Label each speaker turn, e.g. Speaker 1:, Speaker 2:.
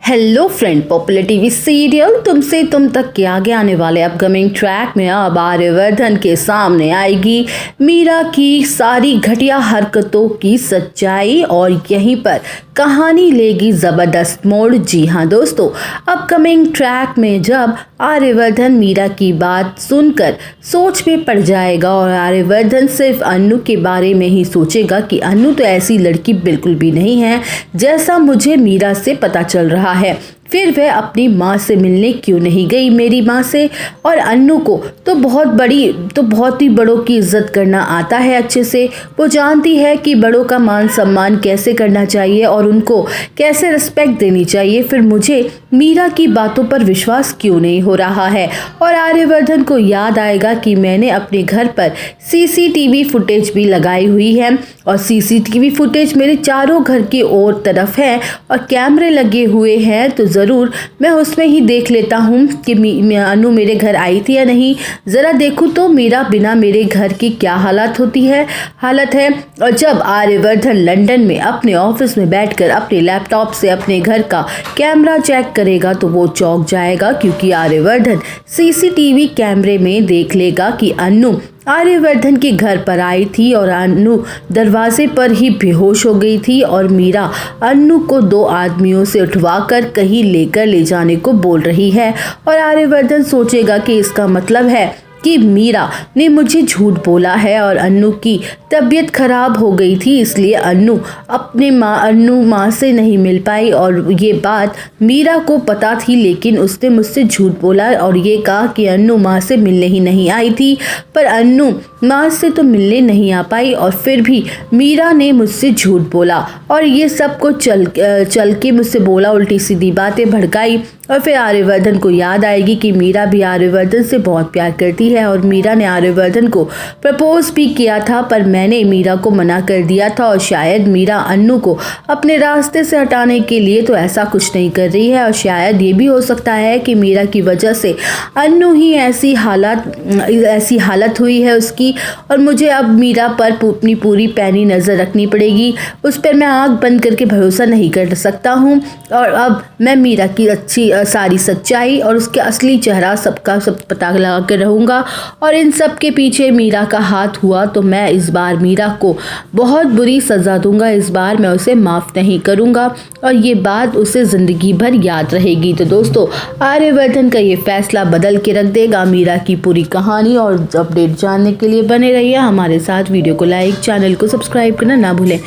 Speaker 1: Hello friend, popular TV serial तुमसे तुम तक के आगे आने वाले अपकमिंग ट्रैक में अब आर्यवर्धन के सामने आएगी मीरा की सारी घटिया हरकतों की सच्चाई और यहीं पर कहानी लेगी ज़बरदस्त मोड़। जी हाँ दोस्तों, अपकमिंग ट्रैक में जब आर्यवर्धन मीरा की बात सुनकर सोच में पड़ जाएगा और आर्यवर्धन सिर्फ अन्नू के बारे में ही सोचेगा कि अन्नू तो ऐसी लड़की बिल्कुल भी नहीं है जैसा मुझे मीरा से पता चल रहा है। फिर वह अपनी माँ से मिलने क्यों नहीं गई, मेरी माँ से। और अन्नू को तो बहुत ही बड़ों की इज्जत करना आता है अच्छे से। वो जानती है कि बड़ों का मान सम्मान कैसे करना चाहिए और उनको कैसे रिस्पेक्ट देनी चाहिए। फिर मुझे मीरा की बातों पर विश्वास क्यों नहीं हो रहा है। और आर्यवर्धन को याद आएगा कि मैंने अपने घर पर सीसीटीवी फुटेज भी लगाई हुई है और सीसीटीवी फुटेज मेरे चारों घर की ओर तरफ है और कैमरे लगे हुए हैं, तो ज़रूर मैं उसमें ही देख लेता हूँ कि अनु मेरे घर आई थी या नहीं। ज़रा देखूँ तो मीरा बिना मेरे घर की क्या हालत है। और जब आर्यवर्धन लंदन में अपने ऑफिस में बैठकर अपने लैपटॉप से अपने घर का कैमरा चेक करेगा तो वो चौंक जाएगा, क्योंकि आर्यवर्धन सीसीटीवी कैमरे में देख लेगा कि अन्नू आर्यवर्धन के घर पर आई थी और अन्नू दरवाजे पर ही बेहोश हो गई थी और मीरा अन्नू को 2 आदमियों से उठवाकर कहीं लेकर ले जाने को बोल रही है। और आर्यवर्धन सोचेगा कि इसका मतलब है कि मीरा ने मुझे झूठ बोला है और अन्नू की तबीयत खराब हो गई थी, इसलिए अन्नू माँ से नहीं मिल पाई। और ये बात मीरा को पता थी, लेकिन उसने मुझसे झूठ बोला और ये कहा कि अन्नू माँ से मिलने ही नहीं आई थी। पर अन्नू माँ से तो मिलने नहीं आ पाई और फिर भी मीरा ने मुझसे झूठ बोला और ये सब को चल के मुझसे बोला, उल्टी सीधी बातें भड़काई। और फिर आर्यवर्धन को याद आएगी कि मीरा भी आर्यवर्धन से बहुत प्यार करती है और मीरा ने आर्यवर्धन को प्रपोज भी किया था, पर मैंने मीरा को मना कर दिया था। और शायद मीरा अन्नू को अपने रास्ते से हटाने के लिए तो ऐसा कुछ नहीं कर रही है। और शायद ये भी हो सकता है कि मीरा की वजह से अन्नू ही ऐसी हालत हुई है उसकी। और मुझे अब मीरा पर अपनी पूरी पैनी नज़र रखनी पड़ेगी, उस पर मैं आँख बंद करके भरोसा नहीं कर सकता हूँ। और अब मैं मीरा की सारी सच्चाई और उसके असली चेहरा सब पता लगा कर रहूँगा। और इन सब के पीछे मीरा का हाथ हुआ तो मैं इस बार मीरा को बहुत बुरी सज़ा दूंगा। इस बार मैं उसे माफ़ नहीं करूँगा और ये बात उसे ज़िंदगी भर याद रहेगी। तो दोस्तों, आर्यवर्धन का ये फैसला बदल के रख देगा मीरा की पूरी कहानी। और अपडेट जानने के लिए बने रहिए हमारे साथ। वीडियो को लाइक, चैनल को सब्सक्राइब करना ना भूलें।